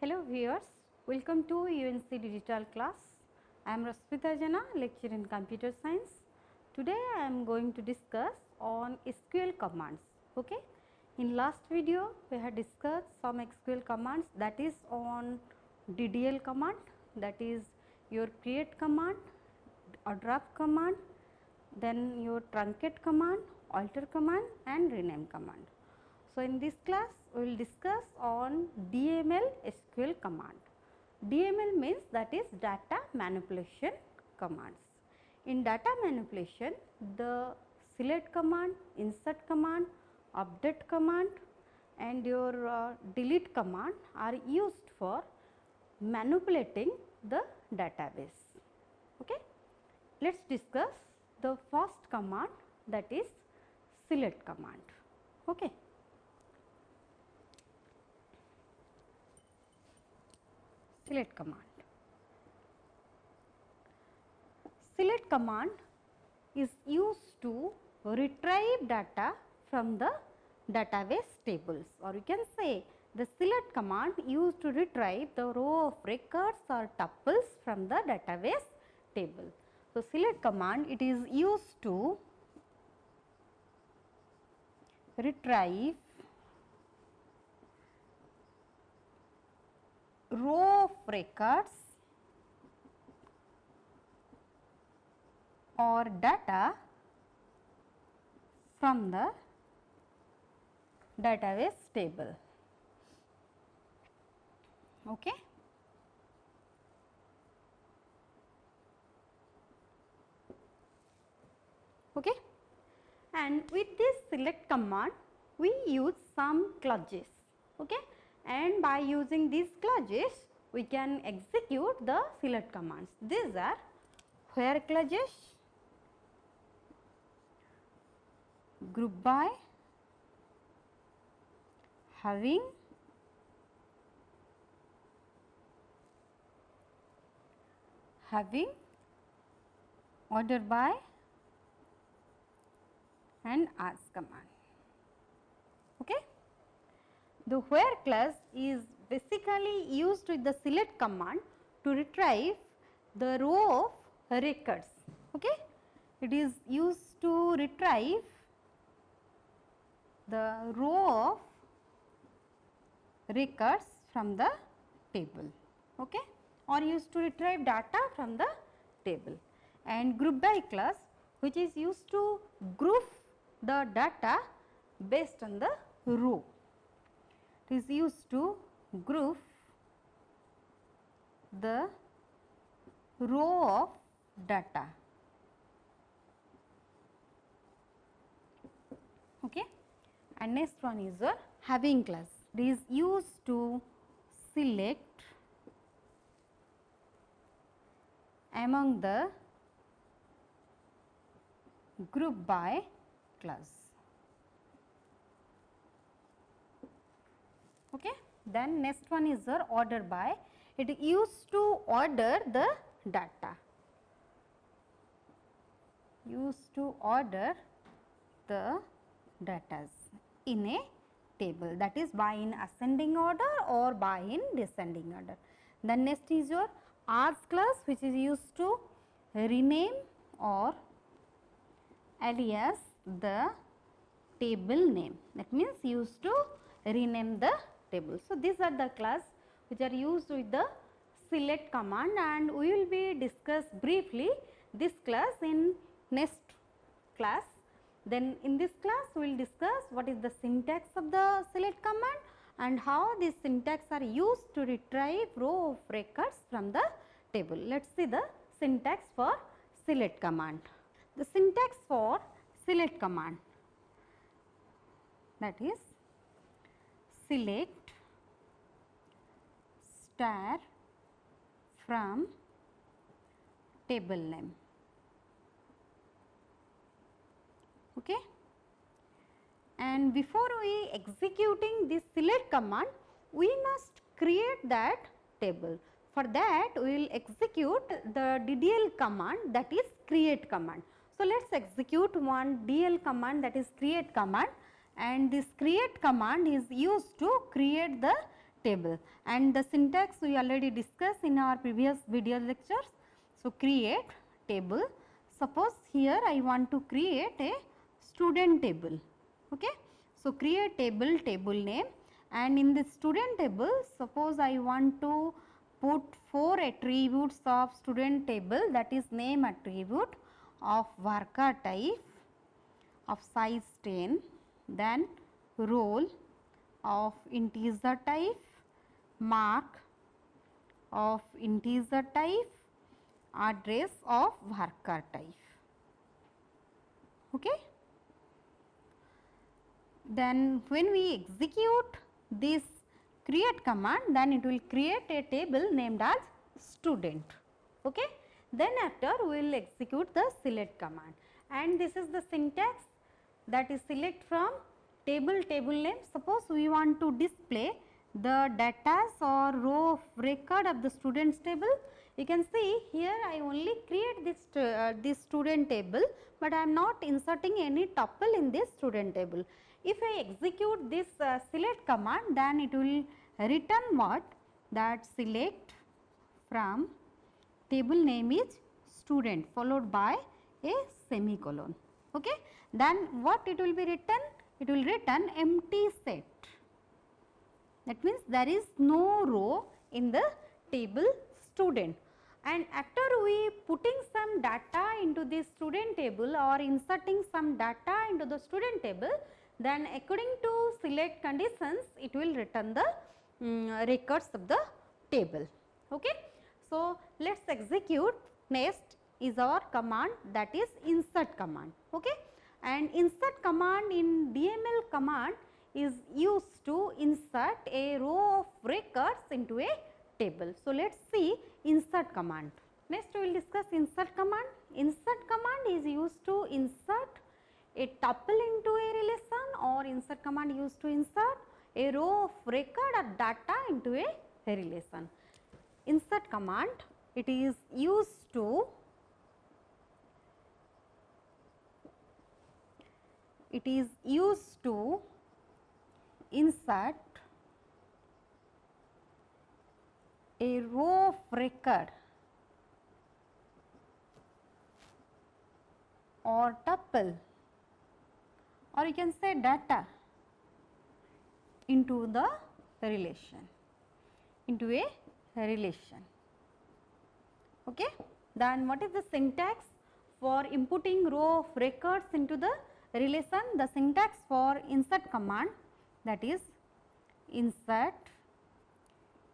Hello viewers, welcome to UNC Digital class. I am Rasmita Jana, lecturer in computer science. Today I am going to discuss on SQL commands. Okay. In last video we had discussed some SQL commands, that is on DDL command, that is your create command, or drop command, then your truncate command, alter command and rename command. So, in this class we will discuss on DML SQL command. DML means that is data manipulation commands. In data manipulation, the select command, insert command, update command and your delete command are used for manipulating the database. Okay. Let us discuss the first command, that is select command. Okay. Select command. Select command is used to retrieve data from the database tables, or you can say the select command used to retrieve the row of records or tuples from the database table. So, select command, it is used to retrieve row of records or data from the database table. Okay. Okay. And with this select command we use some clauses. Okay. And by using these clauses we can execute the select commands. These are where clauses, group by, having, order by and as command. Okay. The where clause is basically used with the select command to retrieve the row of records. Okay. It is used to retrieve the row of records from the table, okay, or used to retrieve data from the table. And group by clause, which is used to group the data based on the row. It is used to group the row of data. Okay. And next one is a having clause. It is used to select among the group by clause. Okay. Then next one is the order by. It is used to order the data. Used to order the data in a table, that is by in ascending order or by in descending order. Then next is your as clause, which is used to rename or alias the table name, that means used to rename the table. So, these are the class which are used with the select command, and we will be discuss briefly this class in next class. Then in this class we will discuss what is the syntax of the select command and how these syntax are used to retrieve row of records from the table. Let us see the syntax for select command. The syntax for select command, that is select star from table name. Okay. And before we executing this select command, we must create that table. For that we will execute the DDL command, that is create command. So, let us execute one DL command, that is create command, and this create command is used to create the table, and the syntax we already discussed in our previous video lectures. So, create table. Suppose here I want to create a student table. Okay. So, create table, table name, and in this student table suppose I want to put 4 attributes of student table, that is name attribute of Varchar type of size 10, then roll of integer type, mark of integer type, address of Varchar type. Okay. Then when we execute this create command, then it will create a table named as student. Okay. Then after we will execute the select command, and this is the syntax, that is select from table, table name. Suppose we want to display the data or row of record of the students table. You can see here I only create this student table, but I am not inserting any tuple in this student table. If I execute this select command, then it will return what? That select from table name is student followed by a semicolon. Okay. Then what it will be written? It will return empty set. That means there is no row in the table student. And after we putting some data into this student table or inserting some data into the student table, then according to select conditions it will return the records of the table. Okay. So, let us execute. Next is our command, that is insert command. Okay. And insert command in DML command is used to insert a row of records into a table. So, let us see insert command. Next we will discuss insert command. Insert command is used to insert a tuple into a relation, or insert command used to insert a row of record or data into a relation. Insert command, it is used to insert a row of record or tuple, or you can say data, into the relation, into a relation. Okay. Then what is the syntax for inputting row of records into the relation? The syntax for insert command, that is insert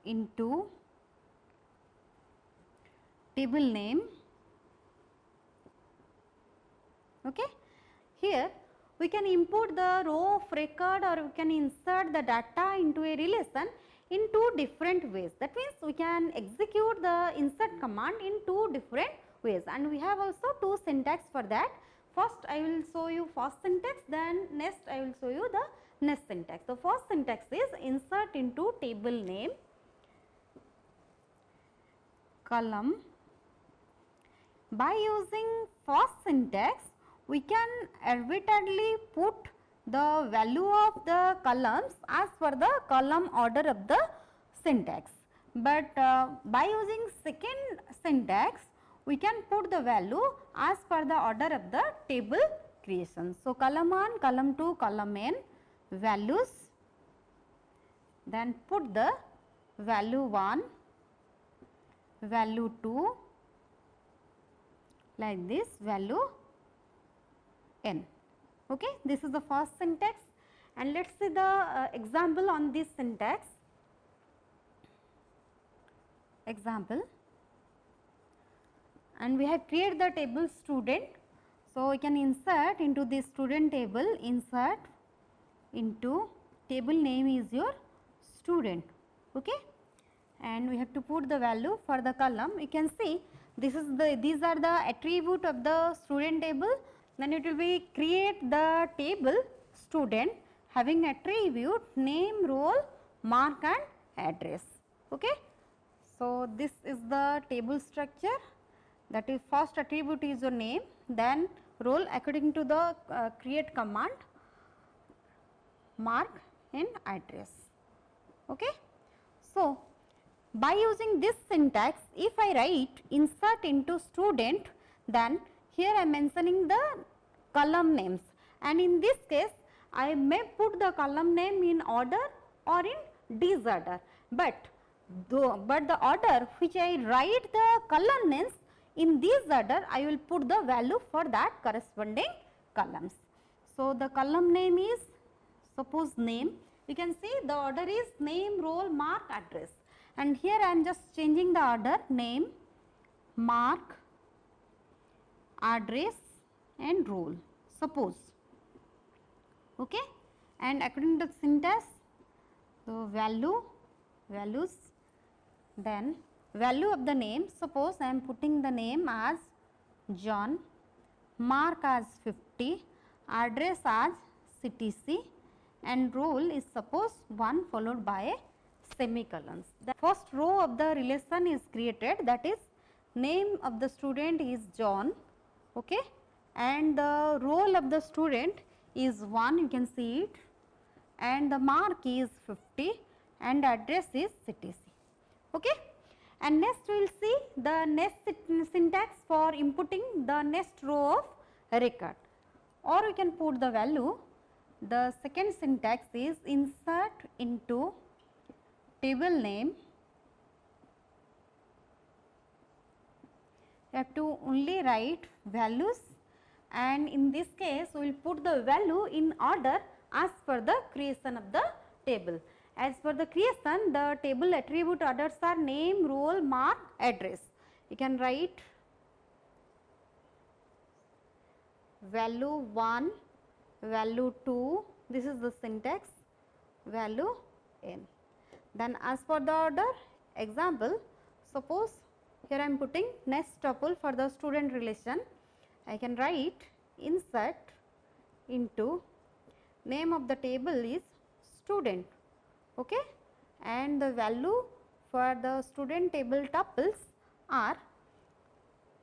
into table name. Okay. Here we can input the row of record or we can insert the data into a relation in two different ways. That means we can execute the insert command in two different ways, and we have also two syntax for that. First I will show you first syntax, then next I will show you the next syntax. The first syntax is insert into table name column. By using first syntax, we can arbitrarily put the value of the columns as per the column order of the syntax. But by using second syntax, we can put the value as per the order of the table creation. So, column 1, column 2, column n values, then put the value 1, value 2, like this, value n. Okay. This is the first syntax, and let us see the example on this syntax. Example, and we have created the table student. So, we can insert into this student table, insert into table name is your student. Okay. And we have to put the value for the column. You can see these are the attribute of the student table. Then it will be create the table student having attribute name, role, mark and address. Okay. So, this is the table structure, that is first attribute is your name, then role according to the create command, mark and address. Okay. So, by using this syntax, if I write insert into student, then here I am mentioning the column names, and in this case I may put the column name in order or in disorder, but the order which I write the column names, in this order I will put the value for that corresponding columns. So, the column name is suppose name, you can see the order is name, roll, mark, address, and here I am just changing the order name, mark, address and roll, suppose, okay. And according to the syntax, so values, then value of the name, suppose I am putting the name as John, mark as 50, address as CTC, and roll is suppose 1 followed by a semicolons. The first row of the relation is created, that is name of the student is John, okay, and the roll of the student is 1, you can see it, and the mark is 50 and address is CTC, okay. And next we will see the next syntax for inputting the next row of record, or we can put the value. The second syntax is insert into table name. You have to only write values, and in this case we will put the value in order as per the creation of the table. As per the creation, the table attribute orders are name, roll, mark, address. You can write value 1, value 2, this is the syntax, value n. Then as per the order, example, suppose here I am putting next tuple for the student relation, I can write insert into name of the table is student, okay, and the value for the student table tuples are,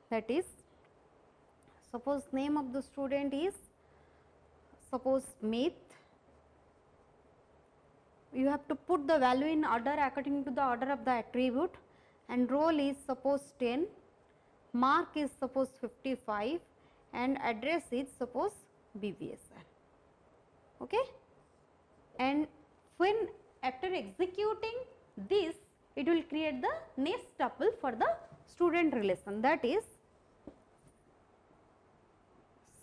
that is suppose name of the student is suppose Smith, you have to put the value in order according to the order of the attribute, and roll is suppose 10, mark is suppose 55 and address is suppose BBSR, okay. And when after executing this, it will create the next tuple for the student relation, that is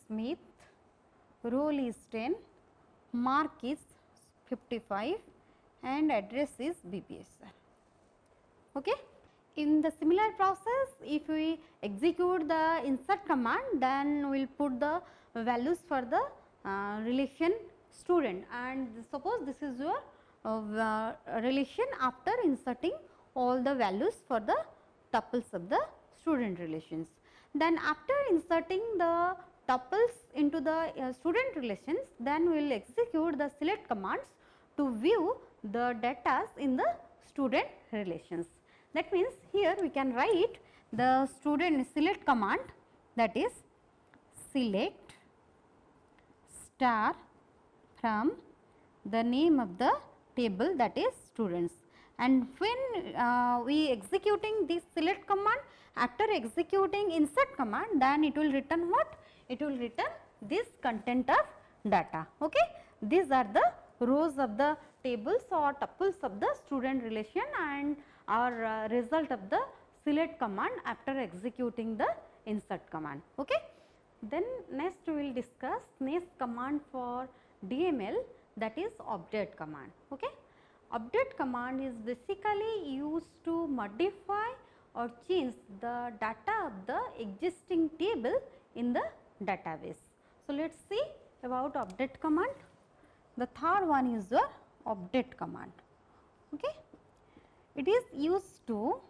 Smith, roll is 10, mark is 55 and address is BBSR, okay. In the similar process, if we execute the insert command, then we will put the values for the relation student, and suppose this is your relation after inserting all the values for the tuples of the student relations. Then after inserting the tuples into the student relations, then we will execute the select commands to view the data in the student relations. That means here we can write the student select command, that is select star from the name of the table, that is students. And when we executing this select command, after executing insert command, then it will return what? It will return this content of data, okay. These are the rows of the tables or tuples of the student relation and are result of the select command after executing the insert command, okay. Then next we will discuss next command for DML, that is update command, okay. Update command is basically used to modify or change the data of the existing table in the database. So, let us see about update command. The third one is the update command, okay. It is used to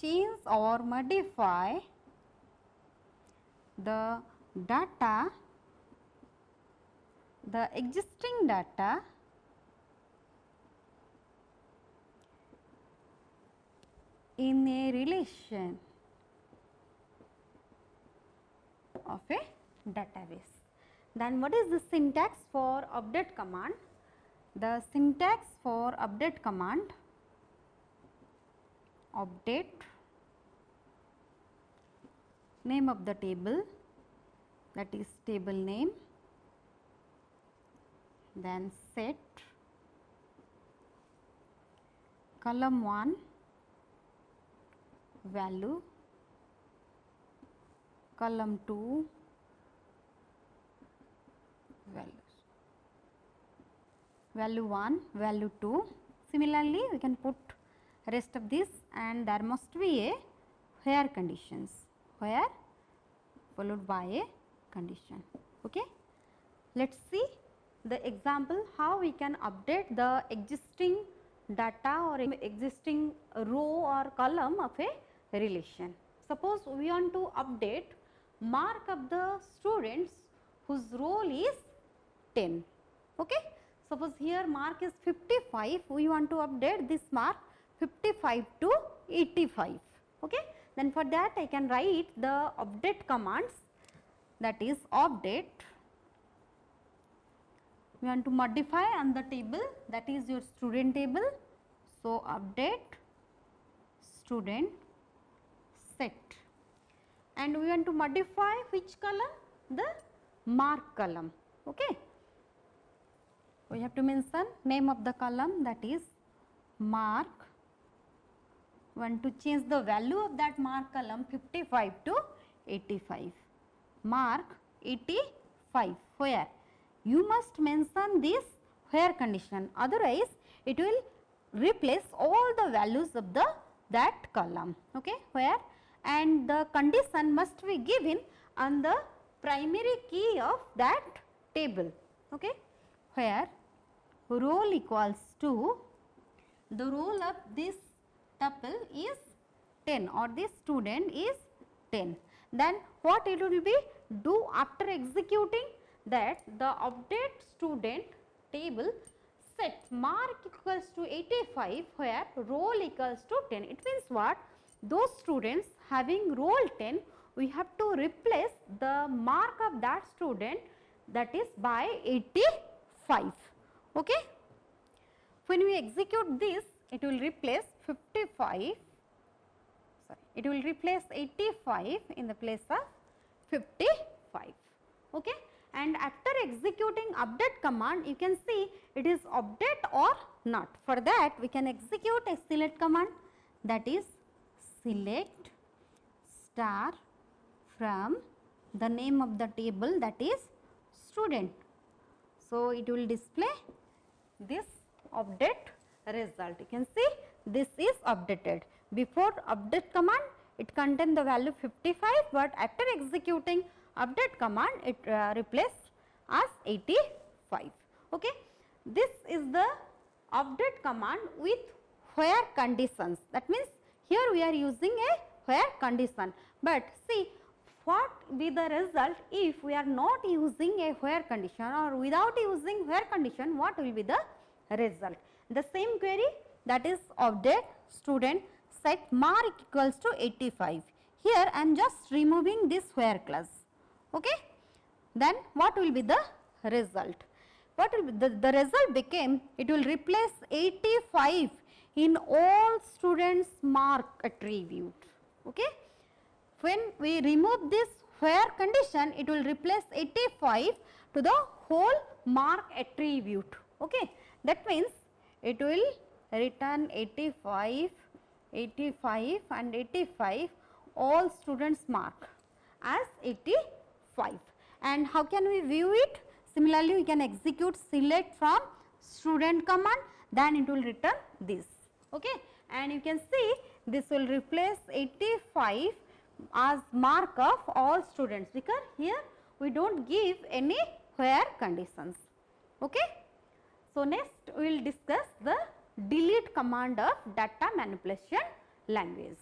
change or modify the data, the existing data in a relation of a database. Then what is the syntax for update command? The syntax for update command, update, name of the table, that is table name, then set column 1 value, column 2 values, value 1, value 2. Similarly, we can put rest of this, and there must be a where conditions, where followed by a condition. Okay. Let us see the example how we can update the existing data or existing row or column of a relation. Suppose we want to update mark of the students whose roll is 10. Okay. Suppose here mark is 55, we want to update this mark 55 to 85. Okay. Then for that I can write the update commands, that is update. We want to modify on the table, that is your student table. So, update student set, and we want to modify which column? The mark column. Okay. We have to mention name of the column, that is mark. We want to change the value of that mark column 55 to 85. Mark 85, where? You must mention this where condition, otherwise it will replace all the values of that column. Okay, where, and the condition must be given on the primary key of that table. Okay, where roll equals to the roll of this tuple is 10 or this student is 10. Then what it will be do after executing that, the update student table sets mark equals to 85 where roll equals to 10. It means what? Those students having roll 10, we have to replace the mark of that student, that is by 85. Okay. When we execute this, it will replace 55, sorry, it will replace 85 in the place of 55. Okay. And after executing update command, you can see it is update or not. For that we can execute a select command, that is select star from the name of the table, that is student. So, it will display this update result. You can see this is updated. Before update command it contained the value 55, but after executing update command it replaced as 85. Okay. This is the update command with where conditions. That means here we are using a where condition, but see what be the result if we are not using a where condition, or without using where condition, what will be the result? The same query, that is update student set mark equals to 85. Here I am just removing this where clause. Okay. Then what will be the result? What will be the result became, it will replace 85 in all students mark attribute. Okay. When we remove this where condition, it will replace 85 to the whole mark attribute. Okay. That means it will return 85, 85 and 85 all students mark as 85. And how can we view it? Similarly, we can execute select from student command, then it will return this. Okay. And you can see this will replace 85 as mark of all students, because here we do not give any where conditions. Okay. So, next we will discuss the delete command of data manipulation language.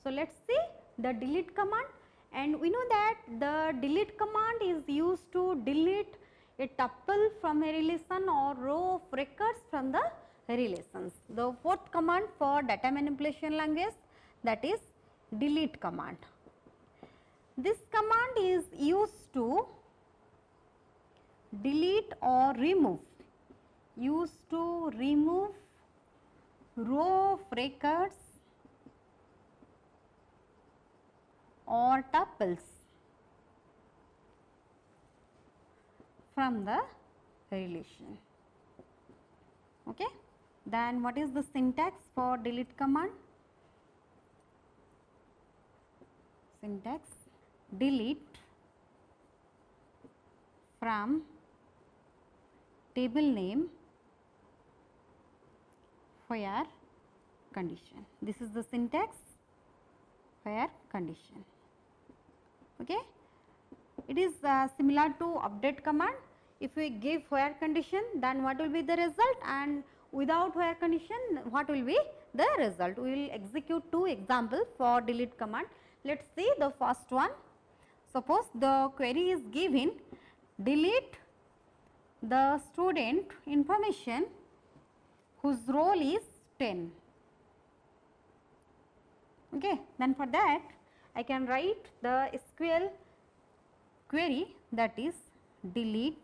So, let us see the delete command, and we know that the delete command is used to delete a tuple from a relation or row of records from the relations. The fourth command for data manipulation language, that is delete command. This command is used to delete or remove, used to remove row of records or tuples from the relation. Okay. Then what is the syntax for delete command? Syntax: delete from table name where condition. This is the syntax, where condition. Okay. It is similar to update command. If we give where condition, then what will be the result, and without where condition what will be the result. We will execute two examples for delete command. Let us see the first one. Suppose the query is given delete the student information whose roll is 10. Okay. Then for that I can write the SQL query, that is delete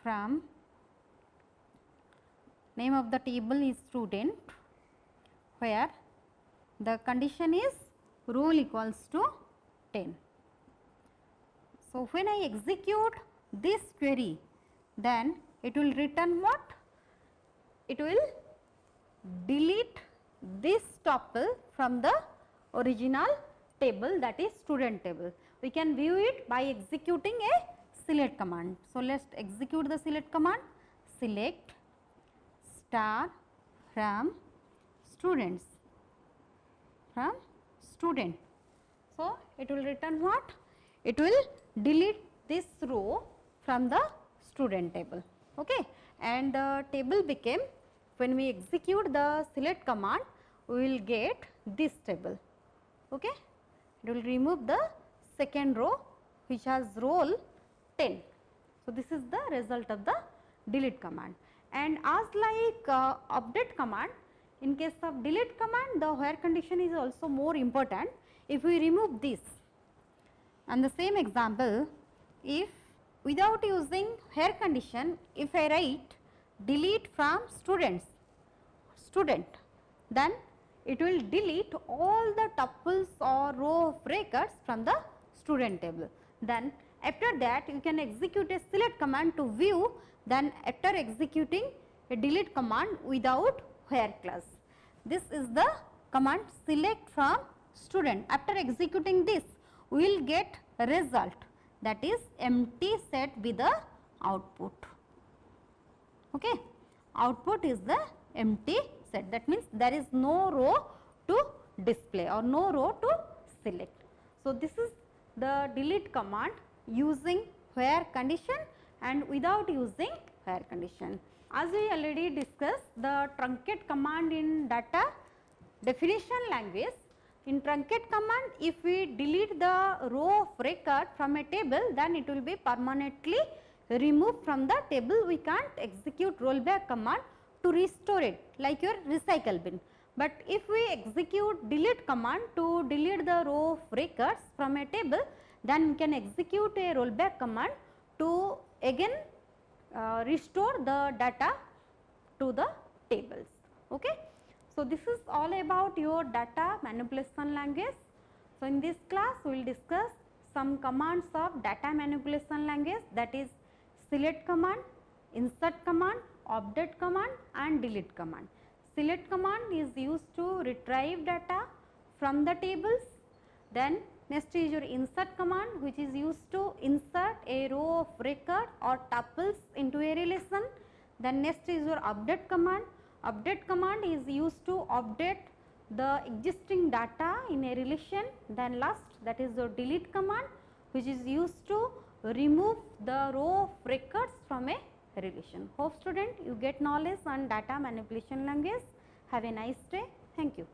from name of the table is student where the condition is roll equals to 10. So, when I execute this query, then it will return what? It will delete this tuple from the original table, that is student table. We can view it by executing a select command. So, let us execute the select command. Select star from students, from student. So, it will return what? It will delete this row from the student table. Okay. And the table became, when we execute the select command, we will get this table. Okay. It will remove the second row which has roll 10. So, this is the result of the delete command. And as like update command, in case of delete command, the where condition is also more important. If we remove this, and the same example, if without using where condition, if I write delete from student, then it will delete all the tuples or row of records from the student table. Then after that you can execute a select command to view, then after executing a delete command without where clause. This is the command select from student. After executing this, we will get a result, that is empty set with the output. Okay. Output is the empty set, that means there is no row to display or no row to select. So, this is the delete command using where condition and without using where condition. As we already discussed, the truncate command in data definition language. In truncate command, if we delete the row of record from a table, then it will be permanently removed from the table. We can't execute rollback command to restore it like your recycle bin. But if we execute delete command to delete the row of records from a table, then we can execute a rollback command to again restore the data to the tables. Okay. So, this is all about your data manipulation language. So, in this class we will discuss some commands of data manipulation language, that is select command, insert command, update command and delete command. Select command is used to retrieve data from the tables. Then next is your insert command, which is used to insert a row of record or tuples into a relation. Then next is your update command. Update command is used to update the existing data in a relation. Then last, that is your delete command, which is used to remove the row of records from a relation. Hope student, you get knowledge on data manipulation language. Have a nice day. Thank you.